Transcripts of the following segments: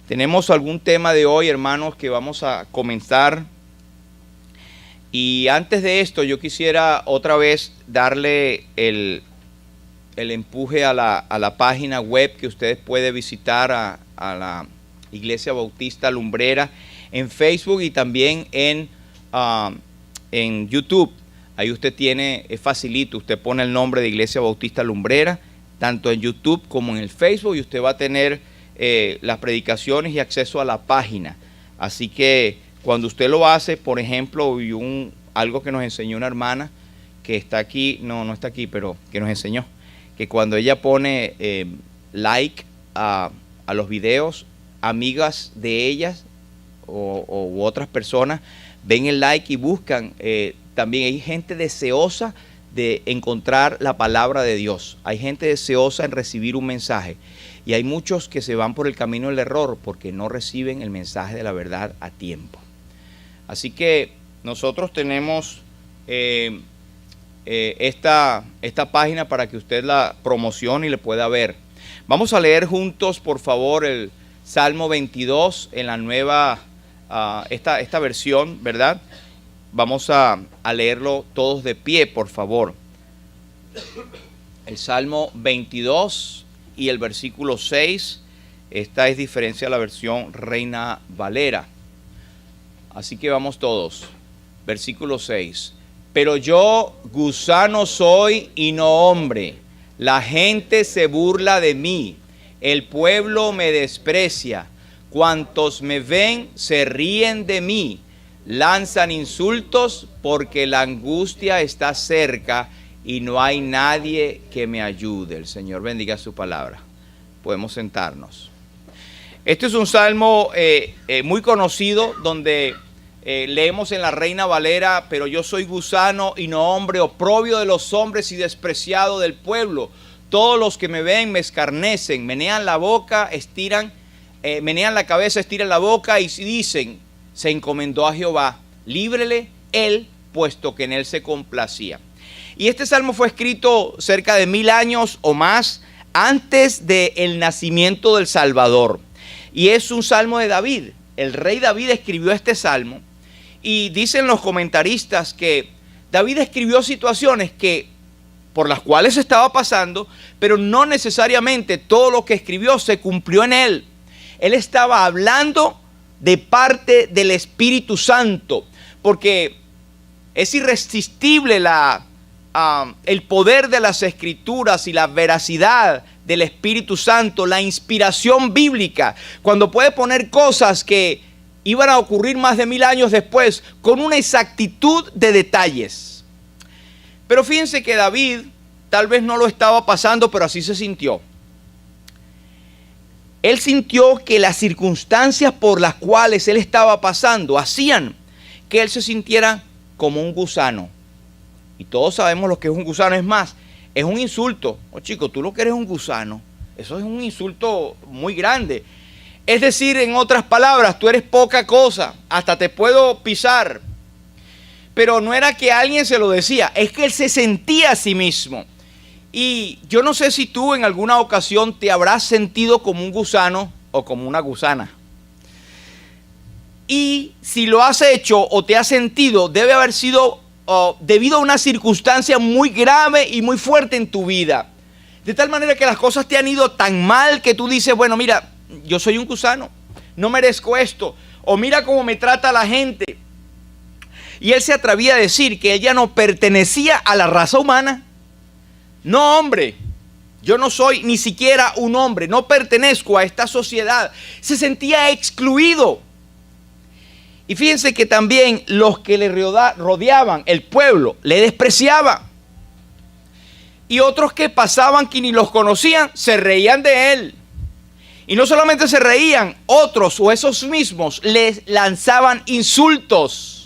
Tenemos algún tema de hoy, hermanos, que vamos a comenzar. Y antes de esto, yo quisiera otra vez darle el empuje a la página web que ustedes pueden visitar a la Iglesia Bautista Lumbrera en Facebook y también en YouTube. Ahí usted tiene, es facilito, usted pone el nombre de Iglesia Bautista Lumbrera, tanto en YouTube como en el Facebook, y usted va a tener las predicaciones y acceso a la página. Así que cuando usted lo hace, por ejemplo, y algo que nos enseñó una hermana que está aquí, no está aquí, pero que nos enseñó, que cuando ella pone like a los videos, amigas de ellas u otras personas ven el like y buscan. También hay gente deseosa de encontrar la palabra de Dios. Hay gente deseosa en recibir un mensaje. Y hay muchos que se van por el camino del error porque no reciben el mensaje de la verdad a tiempo. Así que nosotros tenemos esta página para que usted la promocione y le pueda ver. Vamos a leer juntos, por favor, el Salmo 22 en la nueva, esta versión, ¿verdad? Vamos a leerlo todos de pie, por favor. El Salmo 22 y el versículo 6. Esta es diferencia a la versión Reina Valera. Así que vamos todos. Versículo 6. Pero yo gusano soy y no hombre. La gente se burla de mí. El pueblo me desprecia. Cuantos me ven se ríen de mí. Lanzan insultos porque la angustia está cerca y no hay nadie que me ayude. El Señor bendiga su palabra. Podemos sentarnos. Este es un salmo muy conocido donde leemos en la Reina Valera: pero yo soy gusano y no hombre, oprobio de los hombres y despreciado del pueblo. Todos los que me ven me escarnecen, menean la boca, menean la cabeza, estiran la boca y dicen: se encomendó a Jehová, líbrele él, puesto que en él se complacía. Y este salmo fue escrito cerca de 1000 años o más antes del nacimiento del Salvador. Y es un salmo de David. El rey David escribió este salmo. Y dicen los comentaristas que David escribió situaciones por las cuales estaba pasando, pero no necesariamente todo lo que escribió se cumplió en él. Él estaba hablando de parte del Espíritu Santo, porque es irresistible el poder de las Escrituras y la veracidad del Espíritu Santo, la inspiración bíblica, cuando puede poner cosas que iban a ocurrir más de 1000 años después con una exactitud de detalles. Pero fíjense que David tal vez no lo estaba pasando, pero así se sintió. Él sintió que las circunstancias por las cuales él estaba pasando hacían que él se sintiera como un gusano. Y todos sabemos lo que es un gusano. Es más, es un insulto. Oh, chico, tú lo que eres un gusano. Eso es un insulto muy grande. Es decir, en otras palabras, tú eres poca cosa. Hasta te puedo pisar. Pero no era que alguien se lo decía. Es que él se sentía a sí mismo. Y yo no sé si tú en alguna ocasión te habrás sentido como un gusano o como una gusana. Y si lo has hecho o te has sentido, debe haber sido debido a una circunstancia muy grave y muy fuerte en tu vida. De tal manera que las cosas te han ido tan mal que tú dices: bueno, mira, yo soy un gusano, no merezco esto. O mira cómo me trata la gente. Y él se atrevía a decir que ella no pertenecía a la raza humana. No, hombre, yo no soy ni siquiera un hombre, no pertenezco a esta sociedad. Se sentía excluido. Y fíjense que también los que le rodeaban, el pueblo, le despreciaban. Y otros que pasaban que ni los conocían, se reían de él. Y no solamente se reían, otros o esos mismos les lanzaban insultos.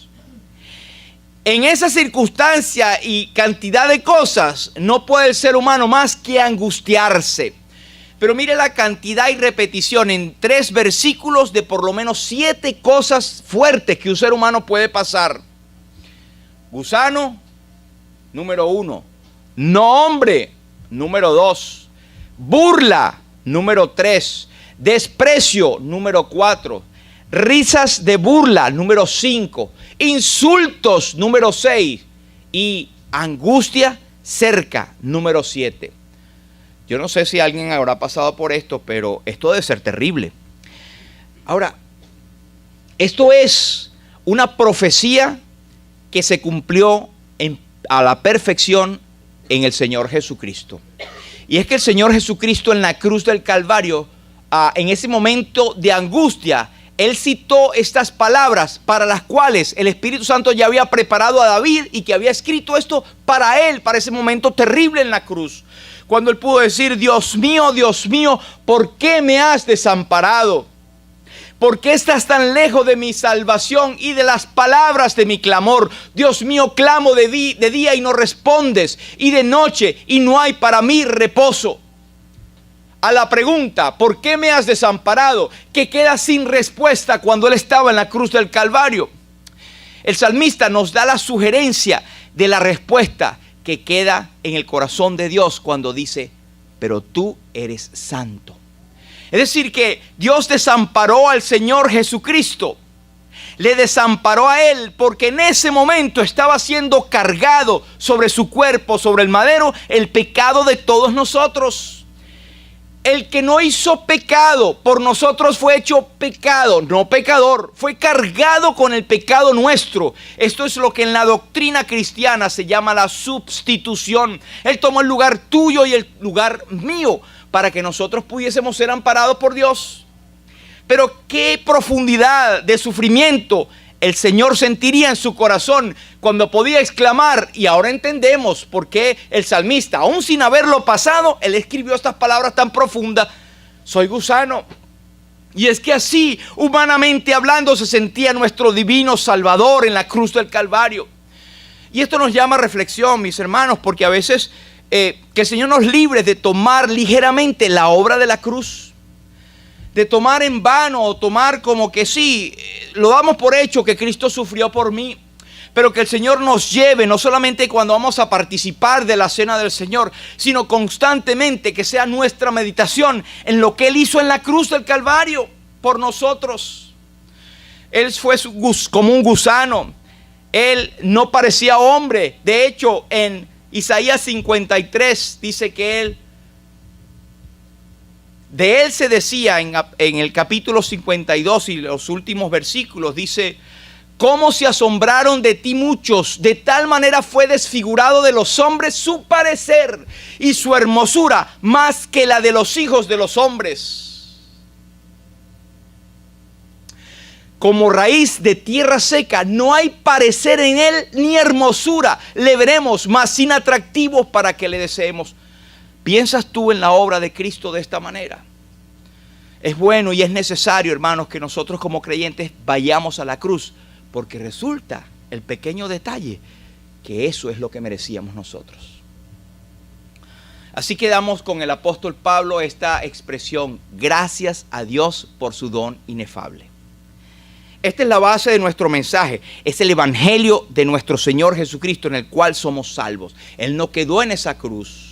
En esa circunstancia y cantidad de cosas, no puede el ser humano más que angustiarse. Pero mire la cantidad y repetición en 3 versículos de por lo menos 7 cosas fuertes que un ser humano puede pasar. Gusano, número 1. No hombre, número 2. Burla, número 3. Desprecio, número 4. Risas de burla, número 5. Insultos, número 6. Y angustia cerca, número 7. Yo no sé si alguien habrá pasado por esto, pero esto debe ser terrible. Ahora, esto es una profecía que se cumplió a la perfección en el Señor Jesucristo. Y es que el Señor Jesucristo en la cruz del Calvario, en ese momento de angustia, Él citó estas palabras para las cuales el Espíritu Santo ya había preparado a David y que había escrito esto para él, para ese momento terrible en la cruz. Cuando él pudo decir: Dios mío, ¿por qué me has desamparado? ¿Por qué estás tan lejos de mi salvación y de las palabras de mi clamor? Dios mío, clamo de día y no respondes, y de noche y no hay para mí reposo. A la pregunta, ¿por qué me has desamparado?, que queda sin respuesta cuando él estaba en la cruz del Calvario, el salmista nos da la sugerencia de la respuesta que queda en el corazón de Dios cuando dice: pero tú eres santo. Es decir, que Dios desamparó al Señor Jesucristo. Le desamparó a él porque en ese momento estaba siendo cargado sobre su cuerpo, sobre el madero, el pecado de todos nosotros. El que no hizo pecado por nosotros fue hecho pecado, no pecador. Fue cargado con el pecado nuestro. Esto es lo que en la doctrina cristiana se llama la sustitución. Él tomó el lugar tuyo y el lugar mío para que nosotros pudiésemos ser amparados por Dios. Pero qué profundidad de sufrimiento el Señor sentiría en su corazón cuando podía exclamar, y ahora entendemos por qué el salmista, aún sin haberlo pasado, él escribió estas palabras tan profundas: soy gusano. Y es que así, humanamente hablando, se sentía nuestro divino Salvador en la cruz del Calvario. Y esto nos llama a reflexión, mis hermanos, porque a veces que el Señor nos libre de tomar ligeramente la obra de la cruz, de tomar en vano o tomar como que sí, lo damos por hecho que Cristo sufrió por mí, pero que el Señor nos lleve no solamente cuando vamos a participar de la cena del Señor, sino constantemente que sea nuestra meditación en lo que Él hizo en la cruz del Calvario por nosotros. Él fue como un gusano, Él no parecía hombre. De hecho, en Isaías 53 dice que de él se decía en el capítulo 52 y los últimos versículos, dice: cómo se asombraron de ti muchos, de tal manera fue desfigurado de los hombres su parecer y su hermosura más que la de los hijos de los hombres. Como raíz de tierra seca, no hay parecer en él ni hermosura. Le veremos más inatractivos para que le deseemos. ¿Piensas tú en la obra de Cristo de esta manera? Es bueno y es necesario, hermanos, que nosotros como creyentes vayamos a la cruz, porque resulta el pequeño detalle que eso es lo que merecíamos nosotros. Así quedamos con el apóstol Pablo esta expresión: gracias a Dios por su don inefable. Esta es la base de nuestro mensaje, es el evangelio de nuestro Señor Jesucristo en el cual somos salvos. Él no quedó en esa cruz.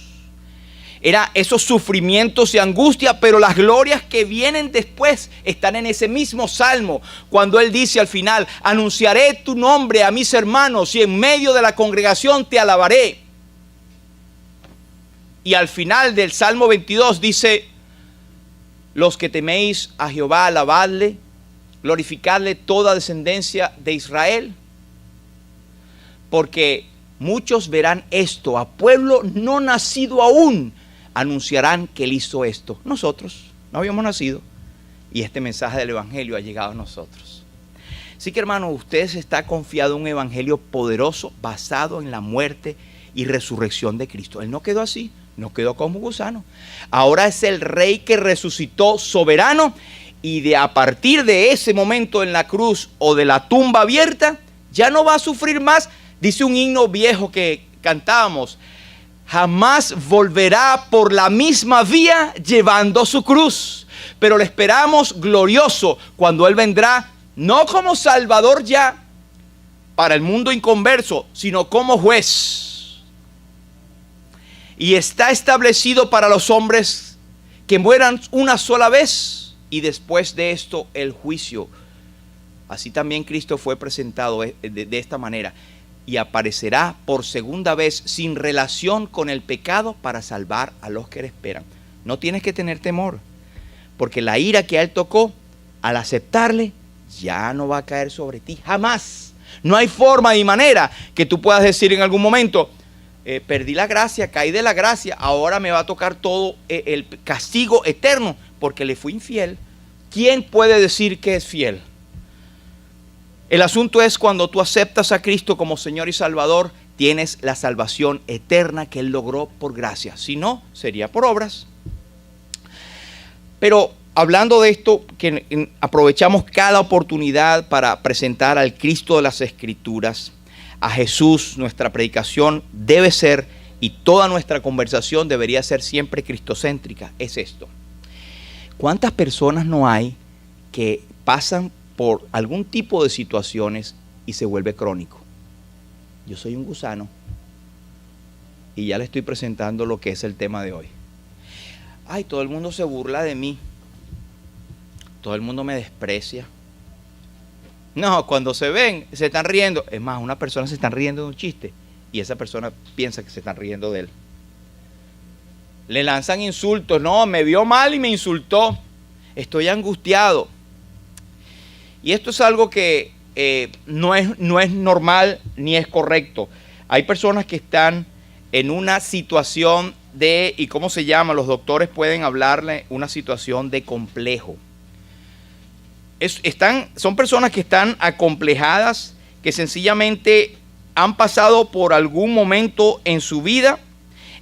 Era esos sufrimientos y angustia, pero las glorias que vienen después están en ese mismo salmo, cuando él dice al final: anunciaré tu nombre a mis hermanos y en medio de la congregación te alabaré. Y al final del Salmo 22 dice: los que teméis a Jehová, alabadle, glorificadle toda descendencia de Israel, porque muchos verán esto, a pueblo no nacido aún anunciarán que él hizo esto. Nosotros no habíamos nacido y este mensaje del evangelio ha llegado a nosotros. Así que, hermano, usted está confiado en un evangelio poderoso basado en la muerte y resurrección de Cristo. Él no quedó así, no quedó como gusano. Ahora es el rey que resucitó soberano, y a partir de ese momento en la cruz o de la tumba abierta, ya no va a sufrir más. Dice un himno viejo que cantábamos: jamás volverá por la misma vía llevando su cruz, pero le esperamos glorioso cuando Él vendrá, no como Salvador ya para el mundo inconverso, sino como juez. Y está establecido para los hombres que mueran una sola vez y después de esto el juicio. Así también Cristo fue presentado de esta manera, y aparecerá por segunda vez sin relación con el pecado para salvar a los que le esperan. No tienes que tener temor, porque la ira que a él tocó, al aceptarle, ya no va a caer sobre ti, jamás. No hay forma ni manera que tú puedas decir en algún momento, perdí la gracia, caí de la gracia, ahora me va a tocar todo el castigo eterno, porque le fui infiel. ¿Quién puede decir que es fiel? El asunto es cuando tú aceptas a Cristo como Señor y Salvador, tienes la salvación eterna que Él logró por gracia. Si no, sería por obras. Pero hablando de esto, que aprovechamos cada oportunidad para presentar al Cristo de las Escrituras, a Jesús. Nuestra predicación debe ser, y toda nuestra conversación debería ser siempre cristocéntrica. Es esto: ¿cuántas personas no hay que pasan por algún tipo de situaciones y se vuelve crónico? Yo soy un gusano y ya le estoy presentando lo que es el tema de hoy. Ay, todo el mundo se burla de mí, todo el mundo me desprecia. No, cuando se ven, se están riendo. Es más, una persona se está riendo de un chiste y esa persona piensa que se están riendo de él. Le lanzan insultos. No, me vio mal y me insultó. Estoy angustiado. Y esto es algo que no es normal ni es correcto. Hay personas que están en una situación de, ¿y cómo se llama? Los doctores pueden hablarle una situación de complejo. Son personas que están acomplejadas, que sencillamente han pasado por algún momento en su vida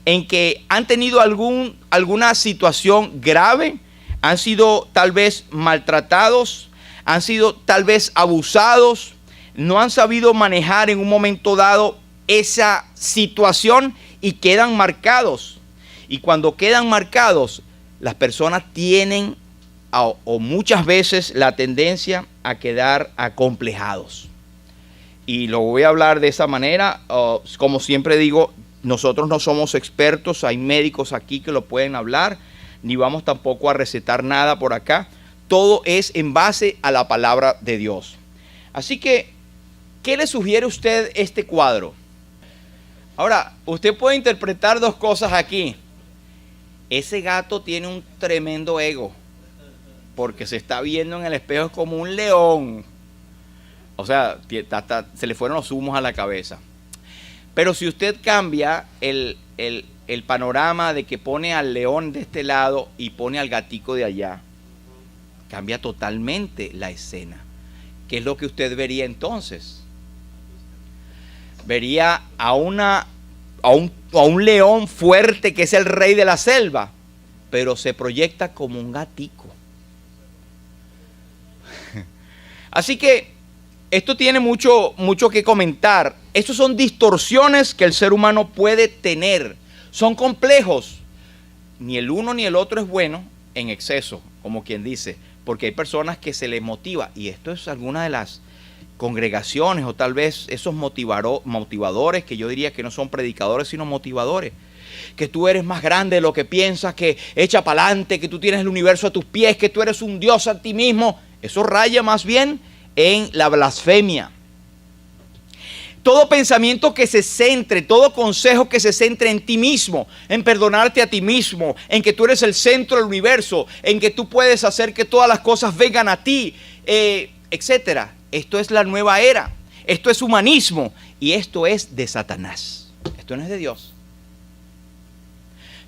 en que han tenido alguna situación grave, han sido tal vez maltratados, han sido tal vez abusados, no han sabido manejar en un momento dado esa situación y quedan marcados. Y cuando quedan marcados, las personas tienen o muchas veces la tendencia a quedar acomplejados. Y lo voy a hablar de esa manera. Como siempre digo, nosotros no somos expertos, hay médicos aquí que lo pueden hablar, ni vamos tampoco a recetar nada por acá. Todo es en base a la palabra de Dios. Así que, ¿qué le sugiere a usted este cuadro? Ahora, usted puede interpretar dos cosas aquí. Ese gato tiene un tremendo ego, porque se está viendo en el espejo como un león. O sea, se le fueron los humos a la cabeza. Pero si usted cambia el panorama de que pone al león de este lado y pone al gatico de allá, cambia totalmente la escena. ¿Qué es lo que usted vería entonces? Vería a un león fuerte que es el rey de la selva, pero se proyecta como un gatico. Así que esto tiene mucho que comentar. Estos son distorsiones que el ser humano puede tener. Son complejos. Ni el uno ni el otro es bueno en exceso, como quien dice, porque hay personas que se les motiva, y esto es alguna de las congregaciones o tal vez esos motivadores que yo diría que no son predicadores sino motivadores, que tú eres más grande de lo que piensas, que echa para adelante, que tú tienes el universo a tus pies, que tú eres un Dios a ti mismo. Eso raya más bien en la blasfemia. Todo pensamiento que se centre, todo consejo que se centre en ti mismo, en perdonarte a ti mismo, en que tú eres el centro del universo, en que tú puedes hacer que todas las cosas vengan a ti, etcétera. Esto es la nueva era, esto es humanismo y esto es de Satanás. Esto no es de Dios.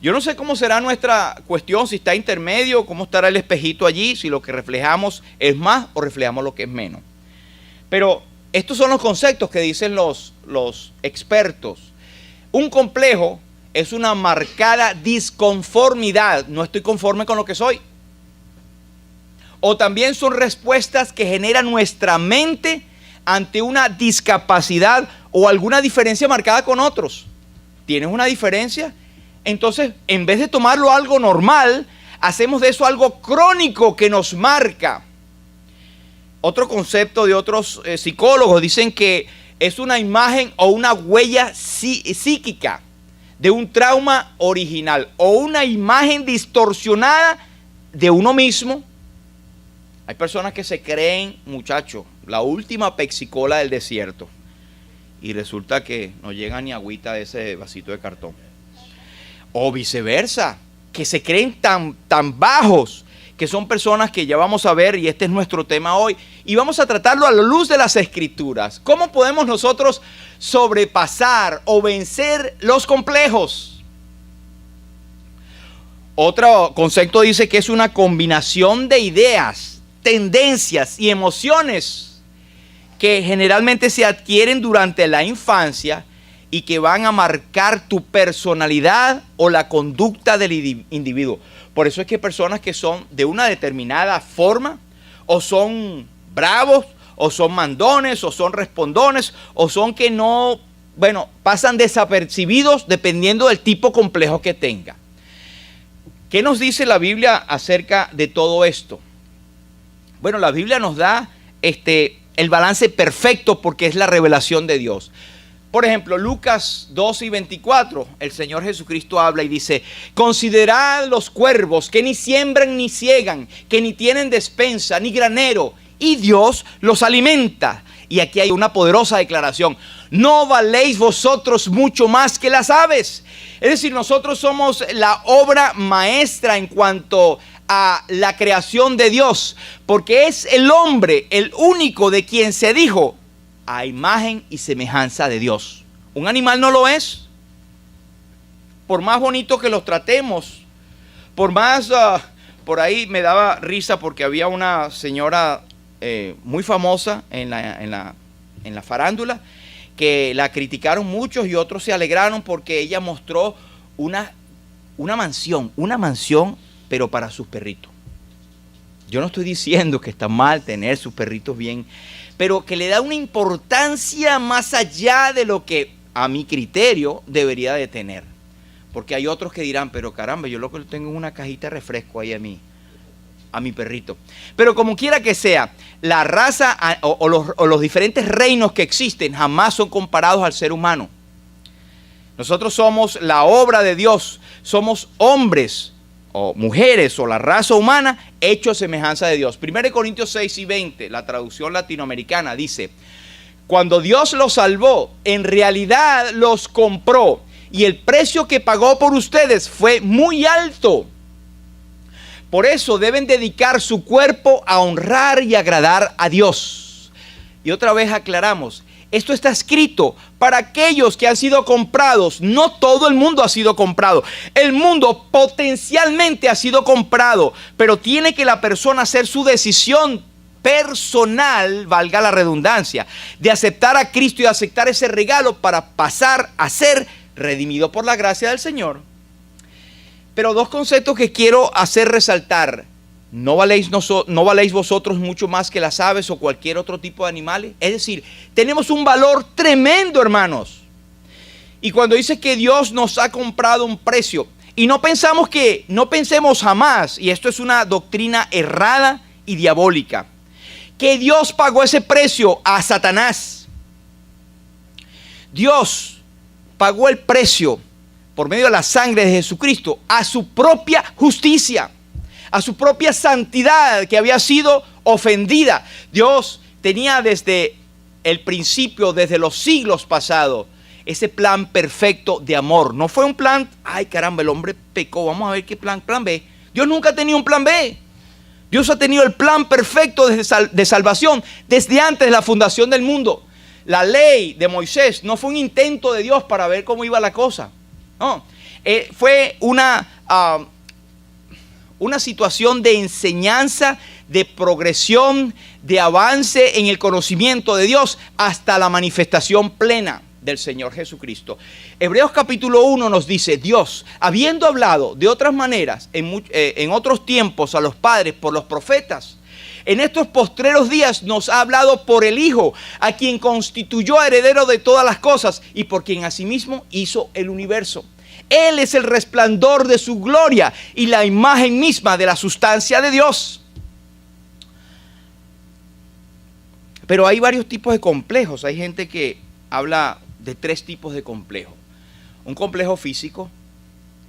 Yo no sé cómo será nuestra cuestión, si está intermedio, cómo estará el espejito allí, si lo que reflejamos es más o reflejamos lo que es menos. Pero estos son los conceptos que dicen los expertos. Un complejo es una marcada disconformidad. No estoy conforme con lo que soy. O también son respuestas que genera nuestra mente ante una discapacidad o alguna diferencia marcada con otros. ¿Tienes una diferencia? Entonces, en vez de tomarlo algo normal, hacemos de eso algo crónico que nos marca. Otro concepto de otros psicólogos dicen que es una imagen o una huella psíquica de un trauma original o una imagen distorsionada de uno mismo Hay personas que se creen, muchachos, la última Pepsi-Cola del desierto. Y resulta que no llega ni agüita de ese vasito de cartón. O viceversa, que se creen tan bajos, que son personas que ya vamos a ver, y este es nuestro tema hoy, y vamos a tratarlo a la luz de las Escrituras. ¿Cómo podemos nosotros sobrepasar o vencer los complejos? Otro concepto dice que es una combinación de ideas, tendencias y emociones que generalmente se adquieren durante la infancia y que van a marcar tu personalidad o la conducta del individuo. Por eso es que hay personas que son de una determinada forma, o son bravos, o son mandones, o son respondones, o son que no, pasan desapercibidos dependiendo del tipo complejo que tenga. ¿Qué nos dice la Biblia acerca de todo esto? Bueno, la Biblia nos da el balance perfecto porque es la revelación de Dios. Por ejemplo, Lucas 12:24, el Señor Jesucristo habla y dice: considerad los cuervos que ni siembran ni ciegan, que ni tienen despensa ni granero, y Dios los alimenta. Y aquí hay una poderosa declaración: ¿no valéis vosotros mucho más que las aves? Es decir, nosotros somos la obra maestra en cuanto a la creación de Dios, porque es el hombre el único de quien se dijo a imagen y semejanza de Dios. Un animal no lo es. Por más bonito que los tratemos, por más, por ahí me daba risa porque había una señora muy famosa en la farándula, que la criticaron muchos y otros se alegraron porque ella mostró una mansión, pero para sus perritos. Yo no estoy diciendo que está mal tener sus perritos bien, pero que le da una importancia más allá de lo que a mi criterio debería de tener. Porque hay otros que dirán, pero caramba, yo lo que tengo es una cajita de refresco ahí a mi perrito. Pero como quiera que sea, la raza o los diferentes reinos que existen jamás son comparados al ser humano. Nosotros somos la obra de Dios, somos hombres o mujeres o la raza humana hechos a semejanza de Dios. 1 Corintios 6:20, la traducción latinoamericana, dice: cuando Dios los salvó, en realidad los compró, y el precio que pagó por ustedes fue muy alto. Por eso deben dedicar su cuerpo a honrar y agradar a Dios. Y otra vez aclaramos, esto está escrito para aquellos que han sido comprados. No todo el mundo ha sido comprado. El mundo potencialmente ha sido comprado, pero tiene que la persona hacer su decisión personal, valga la redundancia, de aceptar a Cristo y aceptar ese regalo para pasar a ser redimido por la gracia del Señor. Pero dos conceptos que quiero hacer resaltar: ¿no valéis vosotros mucho más que las aves o cualquier otro tipo de animales? Es decir, tenemos un valor tremendo, hermanos. Y cuando dice que Dios nos ha comprado un precio, y no pensemos jamás, y esto es una doctrina errada y diabólica, que Dios pagó ese precio a Satanás. Dios pagó el precio por medio de la sangre de Jesucristo a su propia justicia, a su propia santidad que había sido ofendida. Dios tenía desde el principio, desde los siglos pasados, ese plan perfecto de amor. No fue un plan, ay caramba, el hombre pecó, vamos a ver qué plan B. Dios nunca ha tenido un plan B. Dios ha tenido el plan perfecto de salvación desde antes de la fundación del mundo. La ley de Moisés no fue un intento de Dios para ver cómo iba la cosa. No, fue una situación de enseñanza, de progresión, de avance en el conocimiento de Dios hasta la manifestación plena del Señor Jesucristo. Hebreos capítulo 1 nos dice: Dios, habiendo hablado de otras maneras en otros tiempos a los padres por los profetas, en estos postreros días nos ha hablado por el Hijo, a quien constituyó heredero de todas las cosas y por quien asimismo hizo el universo. Él es el resplandor de su gloria y la imagen misma de la sustancia de Dios. Pero hay varios tipos de complejos. Hay gente que habla de tres tipos de complejos: un complejo físico,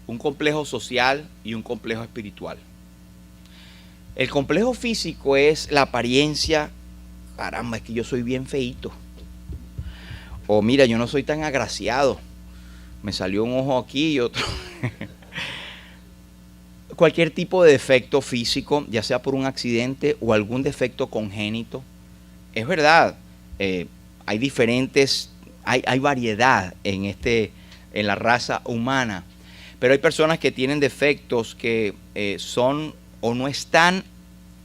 un complejo social y un complejo espiritual. El complejo físico es la apariencia. Caramba, es que yo soy bien feíto. O mira, yo no soy tan agraciado. Me salió un ojo aquí y otro. Cualquier tipo de defecto físico, ya sea por un accidente o algún defecto congénito. Es verdad, hay diferentes, hay variedad en la raza humana, pero hay personas que tienen defectos que son o no están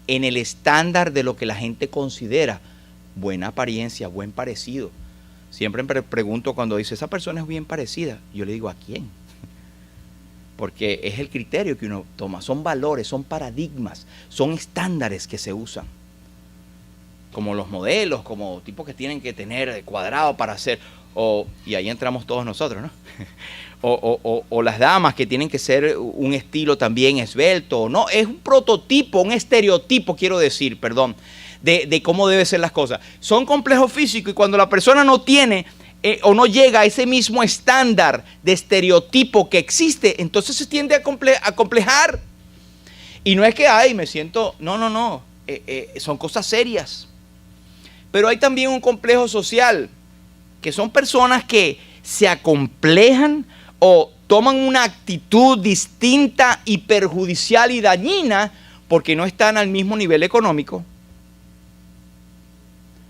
en el estándar de lo que la gente considera buena apariencia, buen parecido. Siempre me pregunto cuando dice, esa persona es bien parecida, yo le digo, ¿a quién? Porque es el criterio que uno toma, son valores, son paradigmas, son estándares que se usan. Como los modelos, como tipos que tienen que tener cuadrado para hacer, y ahí entramos todos nosotros, ¿no? O las damas que tienen que ser un estilo también esbelto, ¿no? Es un prototipo, un estereotipo, quiero decir, perdón, de cómo deben ser las cosas. Son complejos físicos y cuando la persona no tiene o no llega a ese mismo estándar de estereotipo que existe, entonces se tiende a complejar. Y no es que, ay, me siento, no, son cosas serias. Pero hay también un complejo social, que son personas que se acomplejan o toman una actitud distinta y perjudicial y dañina porque no están al mismo nivel económico,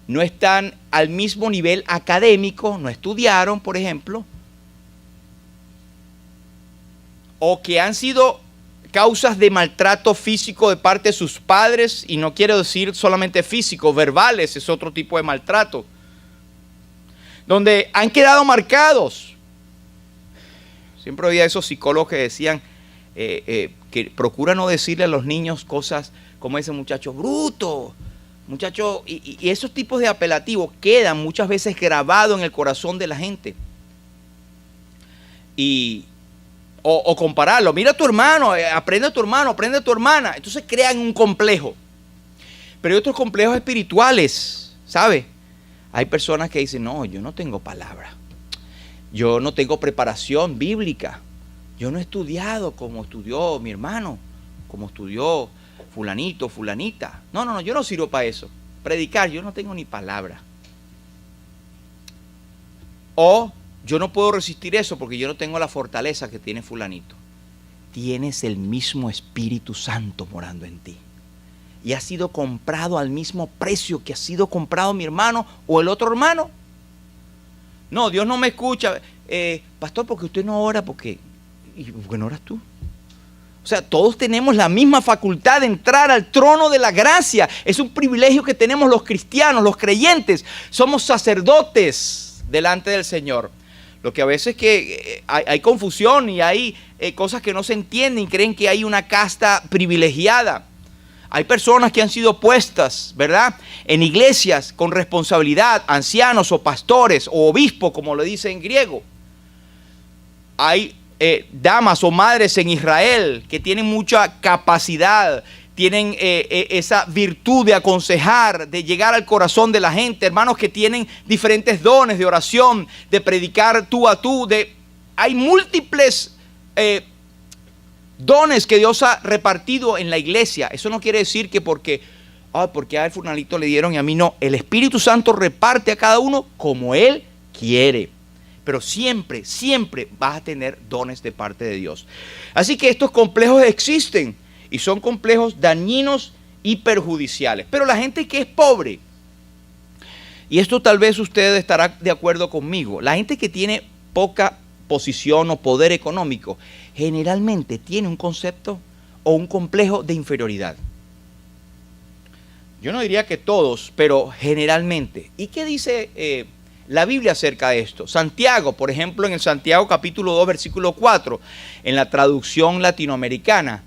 no están al mismo nivel académico, no estudiaron, por ejemplo, o que han sido causas de maltrato físico de parte de sus padres, y no quiero decir solamente físico, verbales, es otro tipo de maltrato, donde han quedado marcados. Siempre había esos psicólogos que decían que procura no decirle a los niños cosas como ese muchacho bruto, muchacho, y esos tipos de apelativos quedan muchas veces grabados en el corazón de la gente. O compararlo, mira a tu hermano, aprende a tu hermano, aprende a tu hermana. Entonces crean un complejo. Pero hay otros complejos espirituales, ¿sabe? Hay personas que dicen, no, yo no tengo palabra. Yo no tengo preparación bíblica. Yo no he estudiado como estudió mi hermano, como estudió fulanito, fulanita. No, yo no sirvo para eso. Predicar, yo no tengo ni palabra. O yo no puedo resistir eso porque yo no tengo la fortaleza que tiene fulanito. Tienes el mismo Espíritu Santo morando en ti. Y has sido comprado al mismo precio que ha sido comprado mi hermano o el otro hermano. No, Dios no me escucha. Pastor, porque usted no ora, ¿por qué no oras tú? O sea, todos tenemos la misma facultad de entrar al trono de la gracia. Es un privilegio que tenemos los cristianos, los creyentes. Somos sacerdotes delante del Señor. Lo que a veces que hay confusión y hay cosas que no se entienden y creen que hay una casta privilegiada. Hay personas que han sido puestas, ¿verdad?, en iglesias con responsabilidad, ancianos o pastores o obispos, como lo dice en griego. Hay damas o madres en Israel que tienen mucha capacidad, tienen esa virtud de aconsejar, de llegar al corazón de la gente. Hermanos que tienen diferentes dones de oración, de predicar tú a tú. Hay múltiples dones que Dios ha repartido en la iglesia. Eso no quiere decir que porque a él fulanito le dieron y a mí no. El Espíritu Santo reparte a cada uno como Él quiere. Pero siempre, siempre vas a tener dones de parte de Dios. Así que estos complejos existen y son complejos dañinos y perjudiciales. Pero la gente que es pobre, y esto tal vez usted estará de acuerdo conmigo, la gente que tiene poca posición o poder económico, generalmente tiene un concepto o un complejo de inferioridad. Yo no diría que todos, pero generalmente. ¿Y qué dice la Biblia acerca de esto? Santiago, por ejemplo, en el Santiago capítulo 2, versículo 4, en la traducción latinoamericana,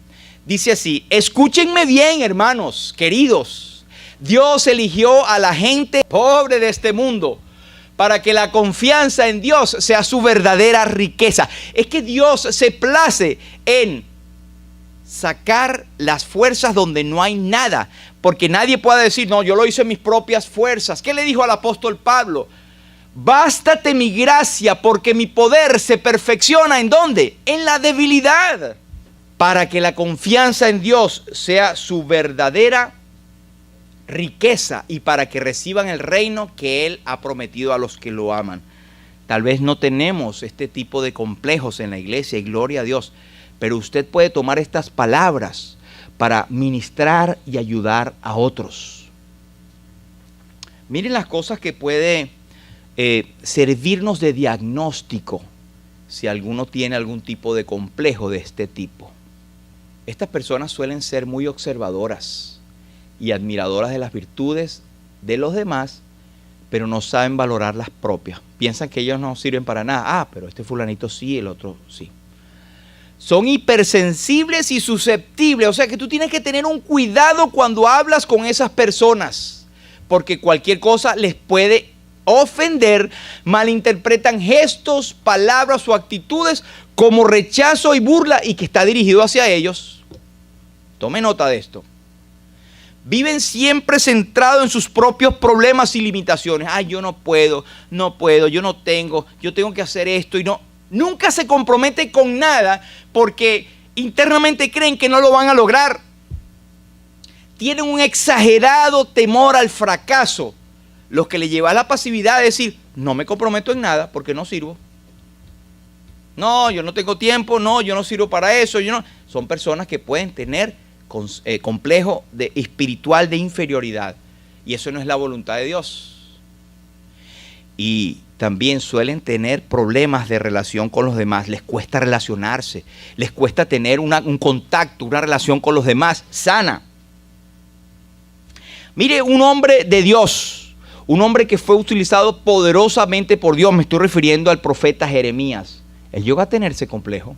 dice así: escúchenme bien, hermanos, queridos. Dios eligió a la gente pobre de este mundo para que la confianza en Dios sea su verdadera riqueza. Es que Dios se place en sacar las fuerzas donde no hay nada, porque nadie puede decir, no, yo lo hice en mis propias fuerzas. ¿Qué le dijo al apóstol Pablo? Bástate mi gracia, porque mi poder se perfecciona ¿en dónde? En la debilidad. para que la confianza en Dios sea su verdadera riqueza y para que reciban el reino que Él ha prometido a los que lo aman. Tal vez no tenemos este tipo de complejos en la iglesia y gloria a Dios, pero usted puede tomar estas palabras para ministrar y ayudar a otros. Miren las cosas que puede servirnos de diagnóstico si alguno tiene algún tipo de complejo de este tipo. Estas personas suelen ser muy observadoras y admiradoras de las virtudes de los demás, pero no saben valorar las propias. Piensan que ellos no sirven para nada. Ah, pero este fulanito sí, el otro sí. Son hipersensibles y susceptibles. O sea que tú tienes que tener un cuidado cuando hablas con esas personas, porque cualquier cosa les puede ofender. Malinterpretan gestos, palabras o actitudes como rechazo y burla y que está dirigido hacia ellos. Tome nota de esto. Viven siempre centrados en sus propios problemas y limitaciones. Ay, yo no puedo, yo no tengo, yo tengo que hacer esto y no. Nunca se compromete con nada porque internamente creen que no lo van a lograr. Tienen un exagerado temor al fracaso, lo que le lleva a la pasividad de decir, no me comprometo en nada porque no sirvo. No, yo no tengo tiempo, no, yo no sirvo para eso. Son personas que pueden tener complejo espiritual de inferioridad, y eso no es la voluntad de Dios. Y también suelen tener problemas de relación con los demás. Les cuesta relacionarse, les cuesta tener un contacto, una relación con los demás sana. Mire, un hombre de Dios, un hombre que fue utilizado poderosamente por Dios, me estoy refiriendo al profeta Jeremías. Él llegó a tener ese complejo.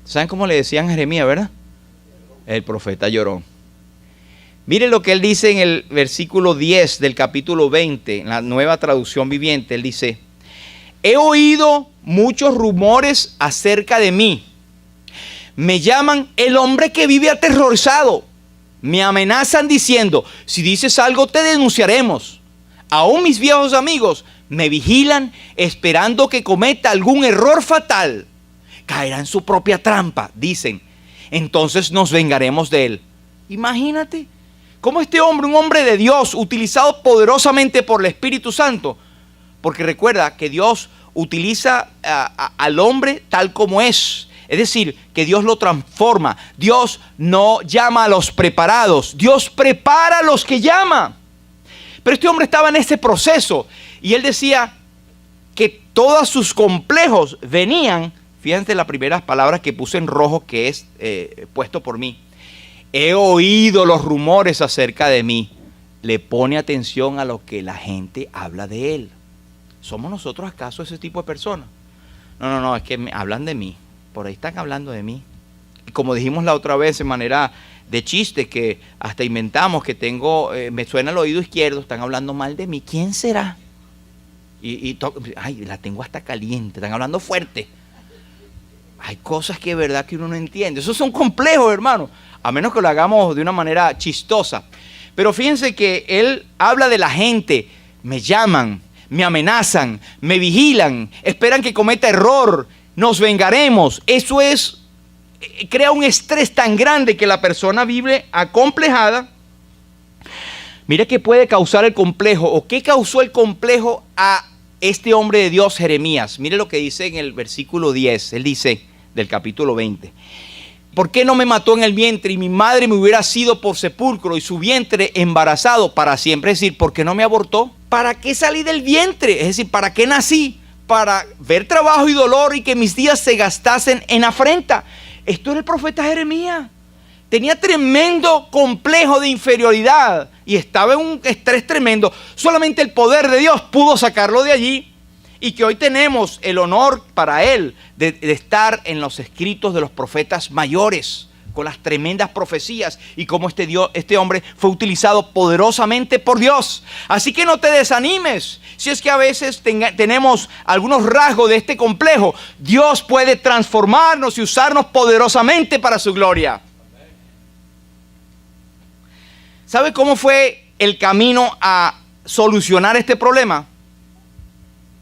¿Saben cómo le decían a Jeremías, verdad? El profeta llorón. Mire lo que él dice en el versículo 10 del capítulo 20, en la Nueva Traducción Viviente. Él dice, he oído muchos rumores acerca de mí. Me llaman el hombre que vive aterrorizado. Me amenazan diciendo, si dices algo te denunciaremos. Aún mis viejos amigos me vigilan esperando que cometa algún error fatal. Caerá en su propia trampa, dicen. Entonces nos vengaremos de él. Imagínate cómo este hombre, un hombre de Dios, utilizado poderosamente por el Espíritu Santo, porque recuerda que Dios utiliza al hombre tal como es decir, que Dios lo transforma. Dios no llama a los preparados, Dios prepara a los que llama. Pero este hombre estaba en ese proceso y él decía que todos sus complejos venían. Fíjense las primeras palabras que puse en rojo, que es puesto por mí. He oído los rumores acerca de mí. Le pone atención a lo que la gente habla de él. ¿Somos nosotros acaso ese tipo de personas? No, es que me hablan de mí. Por ahí están hablando de mí. Y como dijimos la otra vez en manera de chiste, que hasta inventamos que tengo, me suena el oído izquierdo, están hablando mal de mí. ¿Quién será? Ay, la tengo hasta caliente, están hablando fuerte. Hay cosas que es verdad que uno no entiende. Esos son complejos, hermano, a menos que lo hagamos de una manera chistosa. Pero fíjense que él habla de la gente. Me llaman, me amenazan, me vigilan, esperan que cometa error, nos vengaremos. Eso es, crea un estrés tan grande que la persona vive acomplejada. Mira qué puede causar el complejo, o qué causó el complejo a este hombre de Dios, Jeremías. Mire lo que dice en el versículo 10, él dice, del capítulo 20. ¿Por qué no me mató en el vientre y mi madre me hubiera sido por sepulcro y su vientre embarazado para siempre? Es decir, ¿por qué no me abortó? ¿Para qué salí del vientre? Es decir, ¿para qué nací? Para ver trabajo y dolor y que mis días se gastasen en afrenta. Esto era el profeta Jeremías. Tenía tremendo complejo de inferioridad y estaba en un estrés tremendo. Solamente el poder de Dios pudo sacarlo de allí. Y que hoy tenemos el honor para él de estar en los escritos de los profetas mayores, con las tremendas profecías y cómo este hombre fue utilizado poderosamente por Dios. Así que no te desanimes. Si es que a veces tenemos algunos rasgos de este complejo, Dios puede transformarnos y usarnos poderosamente para su gloria. ¿Sabe cómo fue el camino a solucionar este problema?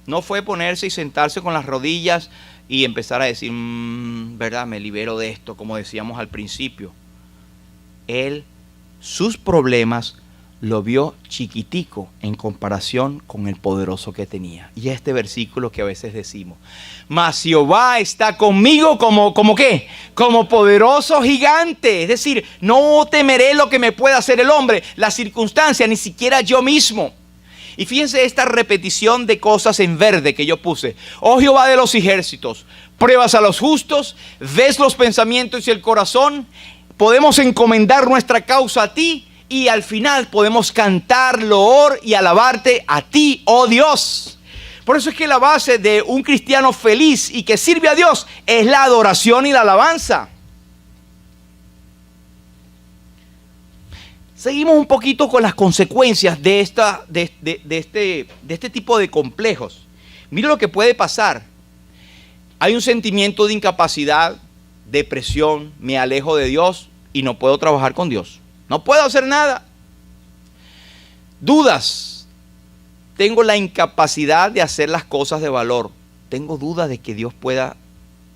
No fue ponerse y sentarse con las rodillas y empezar a decir, ¿verdad? Me libero de esto, como decíamos al principio. Él, sus problemas, lo vio chiquitico en comparación con el poderoso que tenía. Y este versículo que a veces decimos, mas Jehová está conmigo como ¿qué? Como poderoso gigante. Es decir, no temeré lo que me pueda hacer el hombre, la circunstancia, ni siquiera yo mismo. Y fíjense esta repetición de cosas en verde que yo puse. Oh Jehová de los ejércitos, pruebas a los justos, ves los pensamientos y el corazón. Podemos encomendar nuestra causa a ti y al final podemos cantar loor y alabarte a ti, oh Dios. Por eso es que la base de un cristiano feliz y que sirve a Dios es la adoración y la alabanza. Seguimos un poquito con las consecuencias de este tipo de complejos. Mira lo que puede pasar. Hay un sentimiento de incapacidad, depresión, me alejo de Dios y no puedo trabajar con Dios. No puedo hacer nada. Dudas. Tengo la incapacidad de hacer las cosas de valor. Tengo dudas de que Dios pueda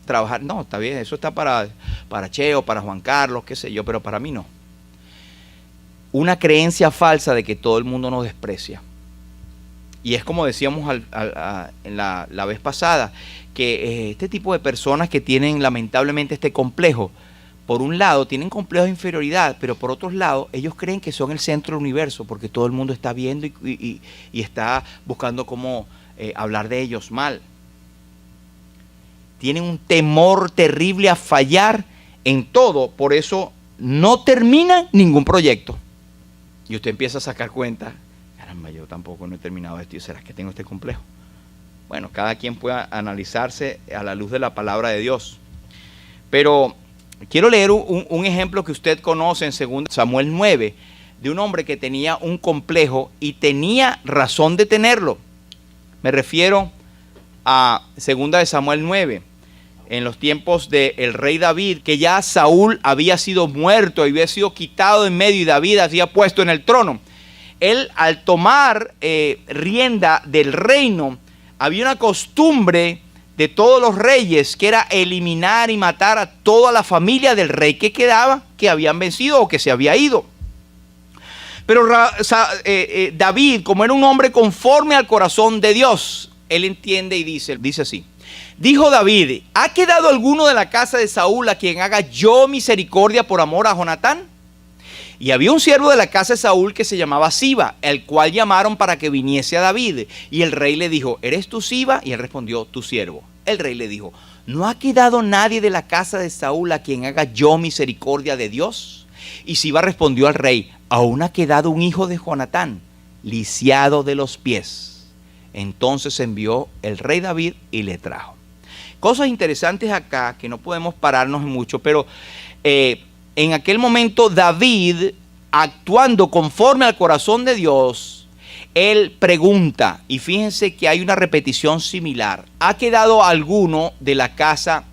trabajar. No, está bien, eso está para Cheo, para Juan Carlos, qué sé yo, pero para mí no. Una creencia falsa de que todo el mundo nos desprecia. Y es como decíamos en la vez pasada, que este tipo de personas que tienen lamentablemente este complejo, por un lado tienen complejo de inferioridad, pero por otro lado ellos creen que son el centro del universo porque todo el mundo está viendo y está buscando cómo hablar de ellos mal. Tienen un temor terrible a fallar en todo, por eso no terminan ningún proyecto. Y usted empieza a sacar cuenta, caramba, yo tampoco no he terminado esto, ¿será que tengo este complejo? Bueno, cada quien puede analizarse a la luz de la palabra de Dios. Pero quiero leer un ejemplo que usted conoce en 2 Samuel 9, de un hombre que tenía un complejo y tenía razón de tenerlo. Me refiero a 2 Samuel 9, en los tiempos del rey David, que ya Saúl había sido muerto, había sido quitado en medio y David había puesto en el trono. Él, al tomar rienda del reino, había una costumbre de todos los reyes que era eliminar y matar a toda la familia del rey que quedaba, que habían vencido o que se había ido. Pero David, como era un hombre conforme al corazón de Dios, él entiende y dice así. Dijo David, ¿ha quedado alguno de la casa de Saúl a quien haga yo misericordia por amor a Jonatán? Y había un siervo de la casa de Saúl que se llamaba Siba, el cual llamaron para que viniese a David. Y el rey le dijo, ¿eres tú Siba? Y él respondió, tu siervo. El rey le dijo, ¿no ha quedado nadie de la casa de Saúl a quien haga yo misericordia de Dios? Y Siba respondió al rey, aún ha quedado un hijo de Jonatán, lisiado de los pies. Entonces envió el rey David y le trajo. Cosas interesantes acá que no podemos pararnos en mucho, pero en aquel momento David, actuando conforme al corazón de Dios, él pregunta, y fíjense que hay una repetición similar. ¿Ha quedado alguno de la casa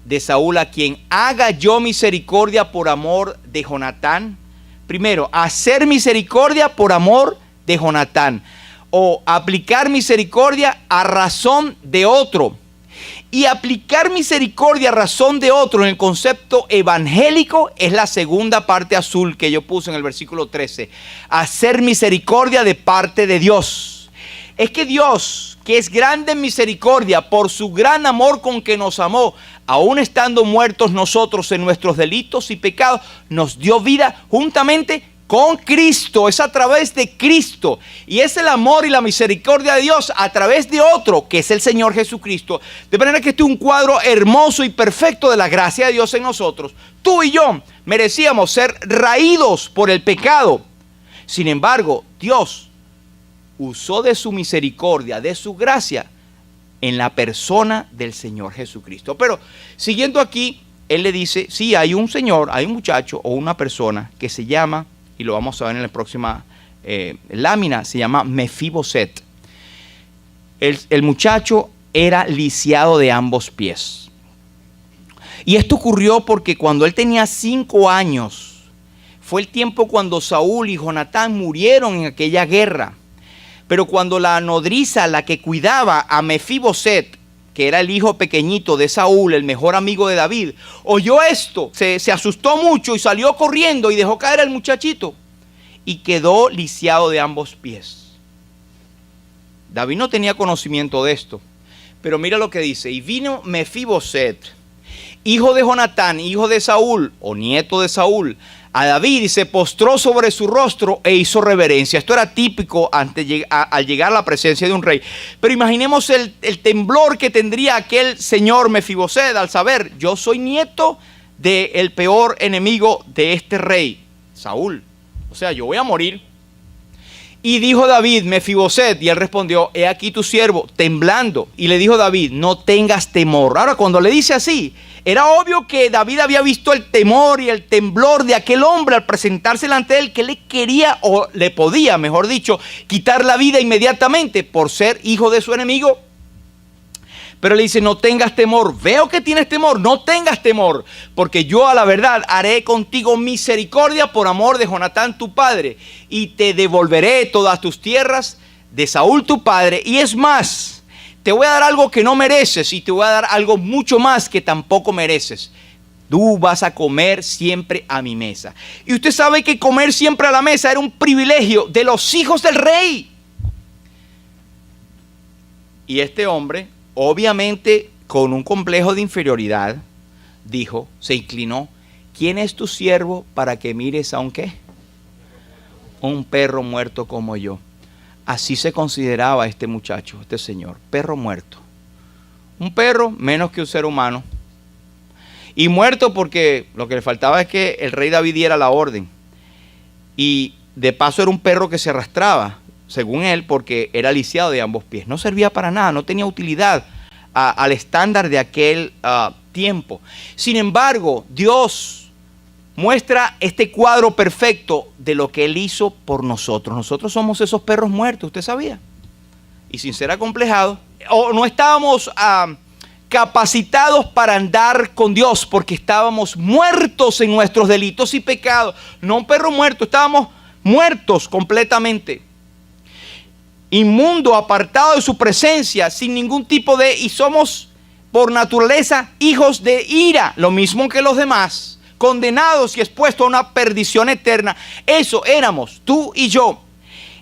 de Saúl a quien haga yo misericordia por amor de Jonatán? Primero, hacer misericordia por amor de Jonatán, o aplicar misericordia a razón de otro. Y aplicar misericordia a razón de otro en el concepto evangélico es la segunda parte azul que yo puse en el versículo 13. Hacer misericordia de parte de Dios. Es que Dios, que es grande en misericordia por su gran amor con que nos amó, aún estando muertos nosotros en nuestros delitos y pecados, nos dio vida juntamente con Cristo. Es a través de Cristo. Y es el amor y la misericordia de Dios a través de otro, que es el Señor Jesucristo. De manera que este es un cuadro hermoso y perfecto de la gracia de Dios en nosotros. Tú y yo merecíamos ser raídos por el pecado. Sin embargo, Dios usó de su misericordia, de su gracia, en la persona del Señor Jesucristo. Pero siguiendo aquí, él le dice, sí, hay un señor, hay un muchacho o una persona que se llama, y lo vamos a ver en la próxima lámina, se llama Mefiboset. El muchacho era lisiado de ambos pies. Y esto ocurrió porque cuando él tenía 5 años, fue el tiempo cuando Saúl y Jonatán murieron en aquella guerra. Pero cuando la nodriza, la que cuidaba a Mefiboset, que era el hijo pequeñito de Saúl, el mejor amigo de David, oyó esto, se asustó mucho y salió corriendo y dejó caer al muchachito y quedó lisiado de ambos pies. David no tenía conocimiento de esto, pero mira lo que dice: y vino Mefiboset, hijo de Jonatán, hijo de Saúl, o nieto de Saúl, a David y se postró sobre su rostro e hizo reverencia. Esto era típico al llegar a la presencia de un rey. Pero imaginemos el temblor que tendría aquel señor Mefiboset al saber: yo soy nieto del peor enemigo de este rey, Saúl. O sea, yo voy a morir. Y dijo David, Mefiboset, y él respondió: he aquí tu siervo, temblando. Y le dijo David: no tengas temor. Ahora, cuando le dice así, era obvio que David había visto el temor y el temblor de aquel hombre al presentarse delante de él, que le quería, o le podía, mejor dicho, quitar la vida inmediatamente por ser hijo de su enemigo. Pero le dice: no tengas temor. Veo que tienes temor, no tengas temor, porque yo a la verdad haré contigo misericordia por amor de Jonatán tu padre, y te devolveré todas tus tierras de Saúl tu padre. Y es más, te voy a dar algo que no mereces, y te voy a dar algo mucho más que tampoco mereces. Tú vas a comer siempre a mi mesa. Y usted sabe que comer siempre a la mesa era un privilegio de los hijos del rey. Y este hombre, obviamente con un complejo de inferioridad, dijo, se inclinó: ¿quién es tu siervo para que mires a un qué? Un perro muerto como yo. Así se consideraba este muchacho, este señor, perro muerto. Un perro menos que un ser humano. Y muerto porque lo que le faltaba es que el rey David diera la orden. Y de paso era un perro que se arrastraba, según él, porque era lisiado de ambos pies. No servía para nada, no tenía utilidad al estándar de aquel tiempo. Sin embargo, Dios muestra este cuadro perfecto de lo que Él hizo por nosotros. Nosotros somos esos perros muertos, ¿usted sabía? Y sin ser acomplejado, o no estábamos capacitados para andar con Dios porque estábamos muertos en nuestros delitos y pecados. No un perro muerto, estábamos muertos completamente. Inmundo, apartado de su presencia, sin ningún tipo de... Y somos por naturaleza hijos de ira, lo mismo que los demás, condenados y expuestos a una perdición eterna. Eso éramos, tú y yo.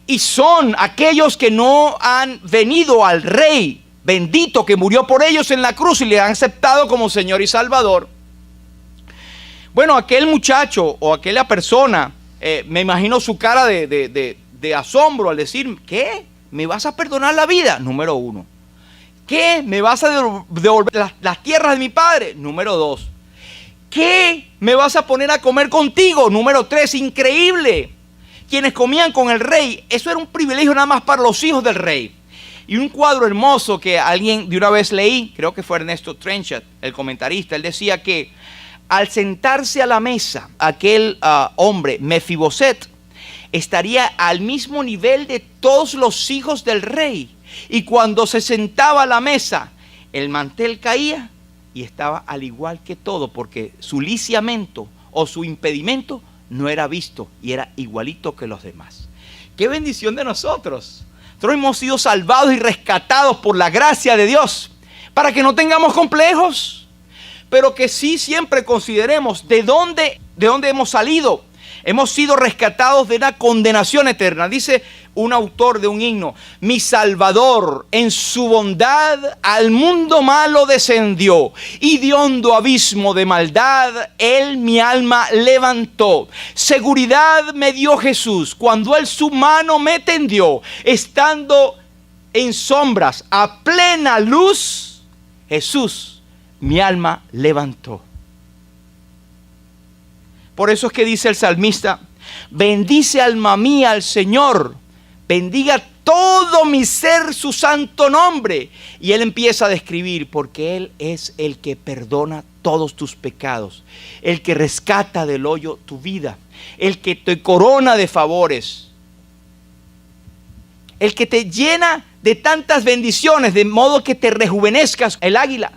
Y son aquellos que no han venido al Rey bendito que murió por ellos en la cruz y le han aceptado como Señor y Salvador. Bueno, aquel muchacho o aquella persona, me imagino su cara de asombro al decir: ¿qué? ¿Me vas a perdonar la vida? Número uno. ¿Qué? ¿Me vas a devolver las tierras de mi padre? Número dos. ¿Qué? ¿Me vas a poner a comer contigo? Número tres. Increíble. Quienes comían con el rey, eso era un privilegio nada más para los hijos del rey. Y un cuadro hermoso que alguien de una vez leí, creo que fue Ernesto Trenchat, el comentarista, él decía que al sentarse a la mesa, aquel hombre, Mefiboset, estaría al mismo nivel de todos los hijos del rey. Y cuando se sentaba a la mesa, el mantel caía y estaba al igual que todo, porque su lisiamiento o su impedimento no era visto y era igualito que los demás. ¡Qué bendición de nosotros! Nosotros hemos sido salvados y rescatados por la gracia de Dios para que no tengamos complejos, pero que sí siempre consideremos de dónde hemos salido. Hemos sido rescatados de una condenación eterna. Dice un autor de un himno: mi Salvador en su bondad al mundo malo descendió, y de hondo abismo de maldad Él mi alma levantó. Seguridad me dio Jesús cuando Él su mano me tendió. Estando en sombras a plena luz, Jesús mi alma levantó. Por eso es que dice el salmista: bendice alma mía al Señor, bendiga todo mi ser su santo nombre. Y él empieza a describir: porque Él es el que perdona todos tus pecados, el que rescata del hoyo tu vida, el que te corona de favores, el que te llena de tantas bendiciones, de modo que te rejuvenezcas el águila.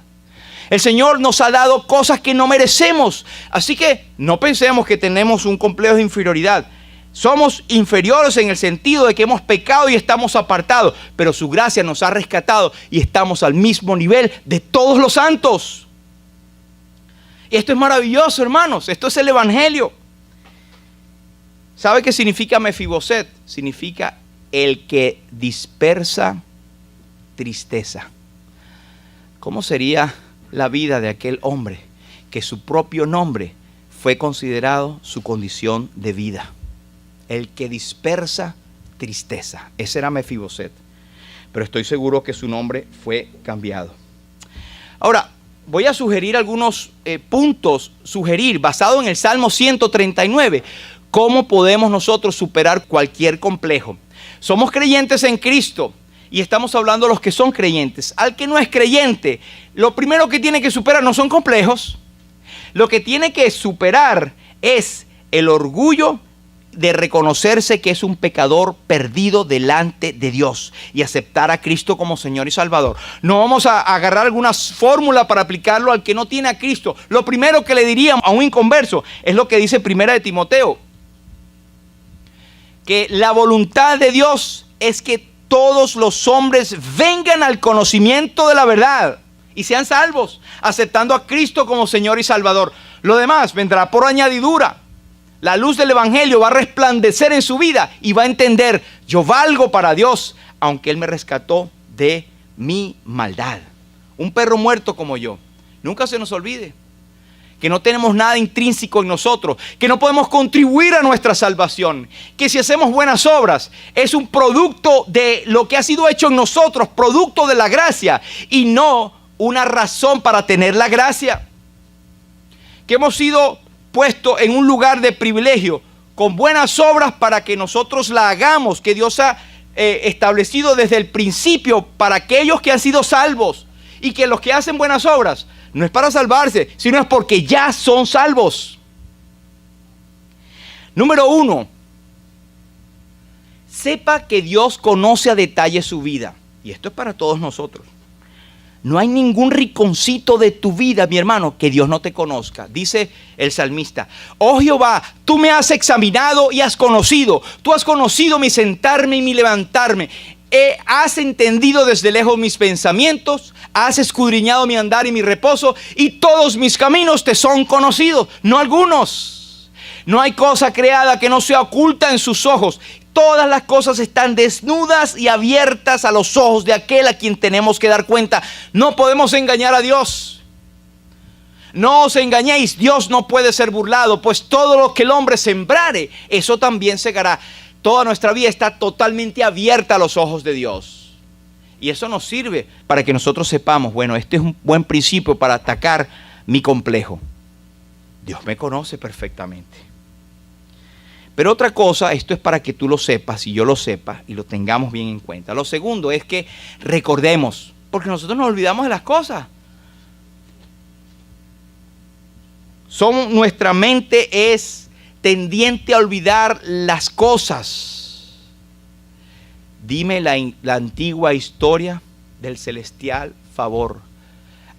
El Señor nos ha dado cosas que no merecemos. Así que no pensemos que tenemos un complejo de inferioridad. Somos inferiores en el sentido de que hemos pecado y estamos apartados, pero su gracia nos ha rescatado y estamos al mismo nivel de todos los santos. Y esto es maravilloso, hermanos. Esto es el evangelio. ¿Sabe qué significa Mefiboset? Significa el que dispersa tristeza. ¿Cómo sería la vida de aquel hombre que su propio nombre fue considerado su condición de vida? El que dispersa tristeza. Ese era Mefiboset. Pero estoy seguro que su nombre fue cambiado. Ahora, voy a sugerir algunos puntos, basado en el Salmo 139, cómo podemos nosotros superar cualquier complejo. Somos creyentes en Cristo y estamos hablando de los que son creyentes. Al que no es creyente, lo primero que tiene que superar no son complejos. Lo que tiene que superar es el orgullo de reconocerse que es un pecador perdido delante de Dios y aceptar a Cristo como Señor y Salvador. No vamos a agarrar alguna fórmula para aplicarlo al que no tiene a Cristo. Lo primero que le diría a un inconverso es lo que dice Primera de Timoteo, que la voluntad de Dios es que todos los hombres vengan al conocimiento de la verdad y sean salvos, aceptando a Cristo como Señor y Salvador. Lo demás vendrá por añadidura. La luz del evangelio va a resplandecer en su vida y va a entender: yo valgo para Dios, aunque Él me rescató de mi maldad. Un perro muerto como yo. Nunca se nos olvide que no tenemos nada intrínseco en nosotros, que no podemos contribuir a nuestra salvación, que si hacemos buenas obras es un producto de lo que ha sido hecho en nosotros, producto de la gracia, y no una razón para tener la gracia. Que hemos sido puesto en un lugar de privilegio con buenas obras para que nosotros la hagamos, que Dios ha establecido desde el principio para aquellos que han sido salvos, y que los que hacen buenas obras no es para salvarse, sino es porque ya son salvos. Número 1, sepa que Dios conoce a detalle su vida, y esto es para todos nosotros. No hay ningún rinconcito de tu vida, mi hermano, que Dios no te conozca. Dice el salmista: oh Jehová, tú me has examinado y has conocido. Tú has conocido mi sentarme y mi levantarme. Has entendido desde lejos mis pensamientos. Has escudriñado mi andar y mi reposo. Y todos mis caminos te son conocidos, no algunos. No hay cosa creada que no sea oculta en sus ojos. Todas las cosas están desnudas y abiertas a los ojos de aquel a quien tenemos que dar cuenta. No podemos engañar a Dios. No os engañéis, Dios no puede ser burlado, pues todo lo que el hombre sembrare, eso también segará. Toda nuestra vida está totalmente abierta a los ojos de Dios. Y eso nos sirve para que nosotros sepamos, bueno, este es un buen principio para atacar mi complejo. Dios me conoce perfectamente. Pero otra cosa, esto es para que tú lo sepas y yo lo sepa y lo tengamos bien en cuenta. Lo segundo es que recordemos, porque nosotros nos olvidamos de las cosas. Nuestra mente es tendiente a olvidar las cosas. Dime la antigua historia del celestial favor.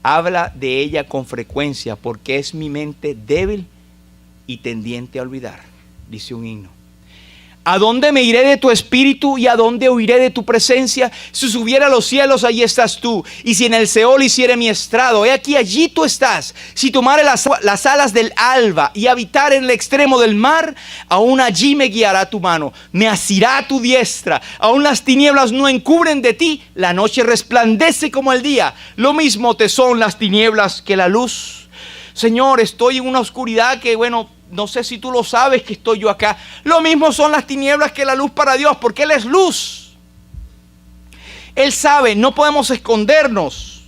Habla de ella con frecuencia, porque es mi mente débil y tendiente a olvidar. Dice un himno: ¿a dónde me iré de tu espíritu y a dónde huiré de tu presencia? Si subiera a los cielos, allí estás tú, y si en el Seol hiciere mi estrado, he aquí, allí tú estás. Si tomare las alas del alba y habitar en el extremo del mar, aún allí me guiará tu mano, me asirá tu diestra. Aún las tinieblas no encubren de ti, la noche resplandece como el día. Lo mismo te son las tinieblas que la luz. Señor, estoy en una oscuridad que, bueno, no sé si tú lo sabes que estoy yo acá. Lo mismo son las tinieblas que la luz para Dios, porque Él es luz. Él sabe, no podemos escondernos.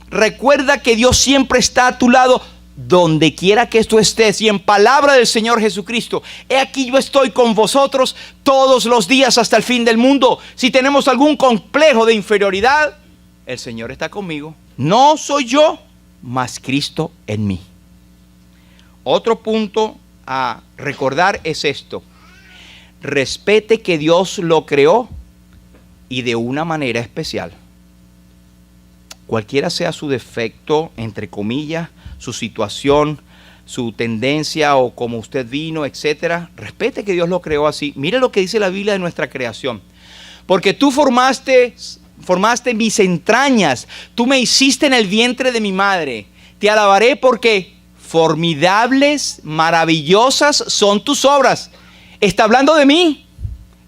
Recuerda que Dios siempre está a tu lado, donde quiera que tú estés. Y en palabra del Señor Jesucristo: he aquí yo estoy con vosotros todos los días hasta el fin del mundo. Si tenemos algún complejo de inferioridad, el Señor está conmigo. No soy yo, mas Cristo en mí. Otro punto a recordar es esto: respete que Dios lo creó y de una manera especial. Cualquiera sea su defecto, entre comillas, su situación, su tendencia o como usted vino, etcétera. Respete que Dios lo creó así. Mire lo que dice la Biblia de nuestra creación. Porque tú formaste mis entrañas, tú me hiciste en el vientre de mi madre. Te alabaré porque formidables, maravillosas son tus obras. Está hablando de mí,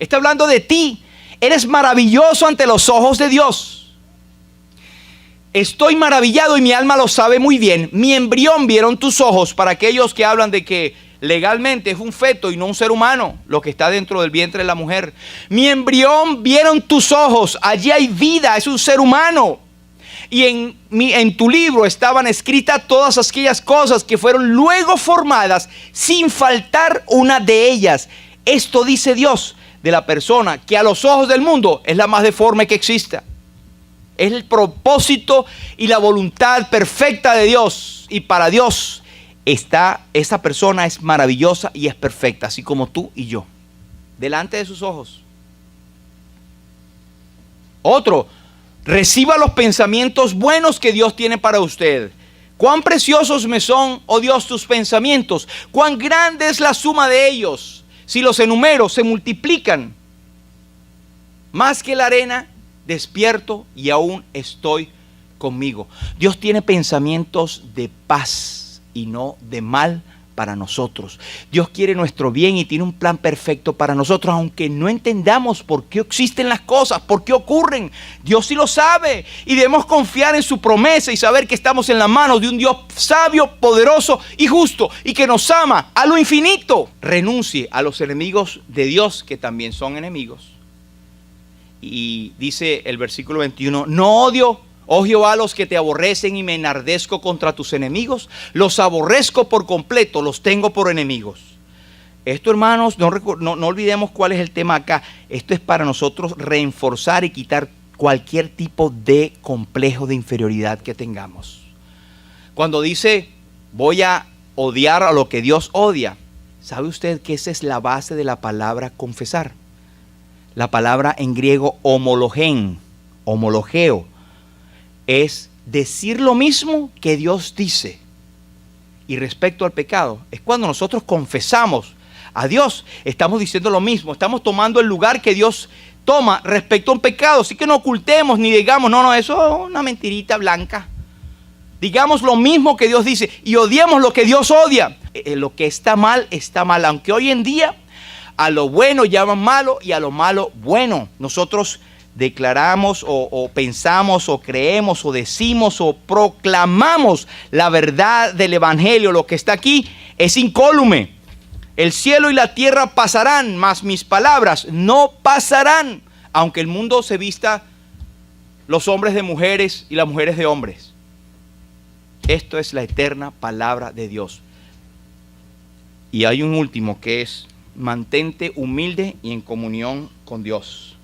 está hablando de ti. Eres maravilloso ante los ojos de Dios. Estoy maravillado y mi alma lo sabe muy bien. Mi embrión vieron tus ojos, para aquellos que hablan de que legalmente es un feto y no un ser humano, lo que está dentro del vientre de la mujer. Mi embrión vieron tus ojos, allí hay vida, es un ser humano. Y en tu libro estaban escritas todas aquellas cosas que fueron luego formadas sin faltar una de ellas. Esto dice Dios de la persona que a los ojos del mundo es la más deforme que exista. Es el propósito y la voluntad perfecta de Dios. Y para Dios esa persona es maravillosa y es perfecta, así como tú y yo, delante de sus ojos. Otro, reciba los pensamientos buenos que Dios tiene para usted. Cuán preciosos me son, oh Dios, tus pensamientos. Cuán grande es la suma de ellos. Si los enumero, se multiplican. Más que la arena, despierto y aún estoy conmigo. Dios tiene pensamientos de paz y no de mal para nosotros. Dios quiere nuestro bien y tiene un plan perfecto para nosotros, aunque no entendamos por qué existen las cosas, por qué ocurren. Dios sí lo sabe y debemos confiar en su promesa y saber que estamos en las manos de un Dios sabio, poderoso y justo y que nos ama a lo infinito. Renuncie a los enemigos de Dios, que también son enemigos. Y dice el versículo 21, no odio, oh Jehová, los que te aborrecen y me enardezco contra tus enemigos. Los aborrezco por completo, los tengo por enemigos. Esto, hermanos, no olvidemos cuál es el tema acá. Esto es para nosotros reforzar y quitar cualquier tipo de complejo de inferioridad que tengamos. Cuando dice, voy a odiar a lo que Dios odia, ¿sabe usted que esa es la base de la palabra confesar? La palabra en griego homologeo, es decir lo mismo que Dios dice. Y respecto al pecado, es cuando nosotros confesamos a Dios, estamos diciendo lo mismo, estamos tomando el lugar que Dios toma respecto a un pecado. Así que no ocultemos ni digamos, no, eso es una mentirita blanca. Digamos lo mismo que Dios dice y odiemos lo que Dios odia. Lo que está mal, aunque hoy en día a lo bueno llaman malo y a lo malo bueno. Nosotros declaramos o pensamos o creemos o decimos o proclamamos la verdad del evangelio. Lo que está aquí es incólume. El cielo y la tierra pasarán, mas mis palabras no pasarán, aunque el mundo se vista los hombres de mujeres y las mujeres de hombres. Esto es la eterna palabra de Dios. Y hay un último que es: mantente humilde y en comunión con Dios.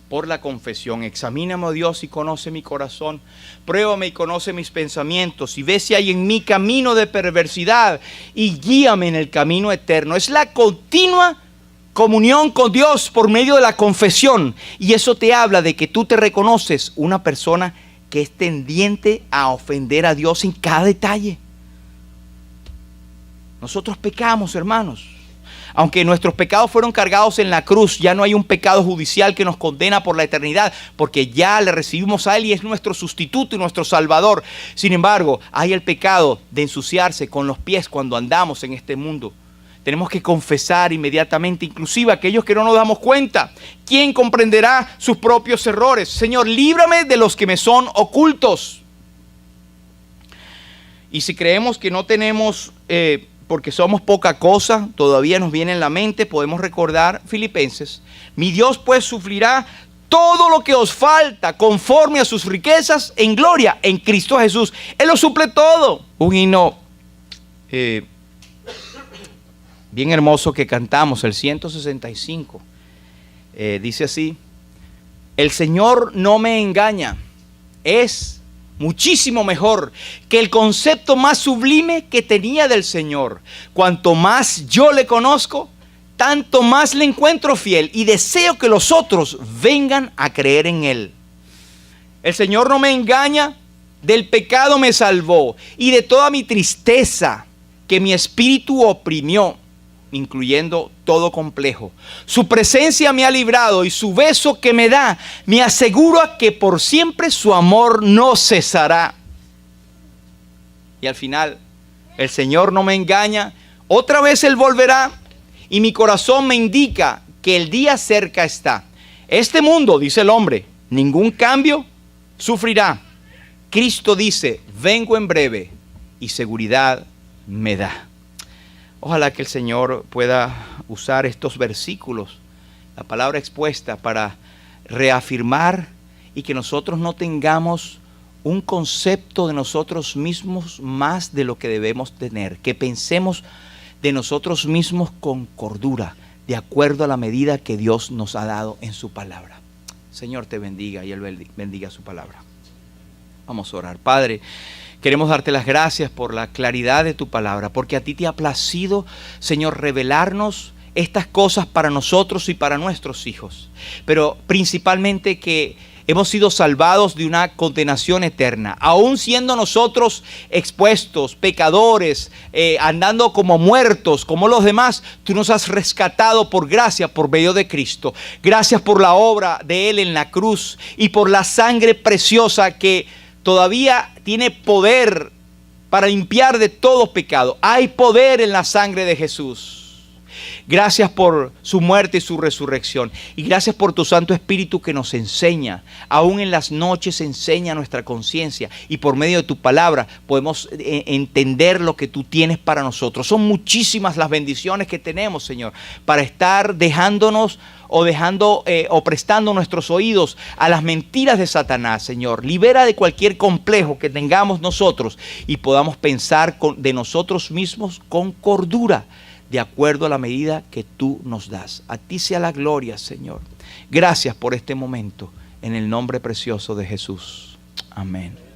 Por la confesión, examíname, oh Dios, y conoce mi corazón. Pruébame y conoce mis pensamientos. Y ve si hay en mí camino de perversidad y guíame en el camino eterno. Es la continua comunión con Dios por medio de la confesión. Y eso te habla de que tú te reconoces una persona que es tendiente a ofender a Dios en cada detalle. Nosotros pecamos, hermanos. Aunque nuestros pecados fueron cargados en la cruz, ya no hay un pecado judicial que nos condena por la eternidad, porque ya le recibimos a Él y es nuestro sustituto y nuestro Salvador. Sin embargo, hay el pecado de ensuciarse con los pies cuando andamos en este mundo. Tenemos que confesar inmediatamente, inclusive aquellos que no nos damos cuenta. ¿Quién comprenderá sus propios errores? Señor, líbrame de los que me son ocultos. Y si creemos que no tenemos... porque somos poca cosa, todavía nos viene en la mente, podemos recordar Filipenses. Mi Dios pues suplirá todo lo que os falta conforme a sus riquezas en gloria en Cristo Jesús. Él lo suple todo. Un himno bien hermoso que cantamos, el 165, dice así: el Señor no me engaña, es muchísimo mejor que el concepto más sublime que tenía del Señor. Cuanto más yo le conozco, tanto más le encuentro fiel y deseo que los otros vengan a creer en Él. El Señor no me engaña, del pecado me salvó y de toda mi tristeza que mi espíritu oprimió, incluyendo todo complejo. Su presencia me ha librado y su beso que me da me asegura que por siempre su amor no cesará. Y al final, el Señor no me engaña, otra vez Él volverá y mi corazón me indica que el día cerca está. Este mundo, dice el hombre, ningún cambio sufrirá. Cristo dice, vengo en breve y seguridad me da. Ojalá que el Señor pueda usar estos versículos, la palabra expuesta, para reafirmar y que nosotros no tengamos un concepto de nosotros mismos más de lo que debemos tener, que pensemos de nosotros mismos con cordura, de acuerdo a la medida que Dios nos ha dado en su palabra. Señor te bendiga y Él bendiga su palabra. Vamos a orar. Padre, queremos darte las gracias por la claridad de tu palabra, porque a ti te ha placido, Señor, revelarnos estas cosas para nosotros y para nuestros hijos, pero principalmente que hemos sido salvados de una condenación eterna, aún siendo nosotros expuestos, pecadores, andando como muertos, como los demás. Tú nos has rescatado por gracia, por medio de Cristo. Gracias por la obra de Él en la cruz y por la sangre preciosa que todavía tiene poder para limpiar de todo pecado. Hay poder en la sangre de Jesús. Gracias por su muerte y su resurrección. Y gracias por tu Santo Espíritu que nos enseña. Aún en las noches enseña nuestra conciencia. Y por medio de tu palabra podemos entender lo que tú tienes para nosotros. Son muchísimas las bendiciones que tenemos, Señor, para estar dejándonos o prestando nuestros oídos a las mentiras de Satanás, Señor. Libera de cualquier complejo que tengamos nosotros y podamos pensar de nosotros mismos con cordura, de acuerdo a la medida que tú nos das. A ti sea la gloria, Señor. Gracias por este momento, en el nombre precioso de Jesús. Amén.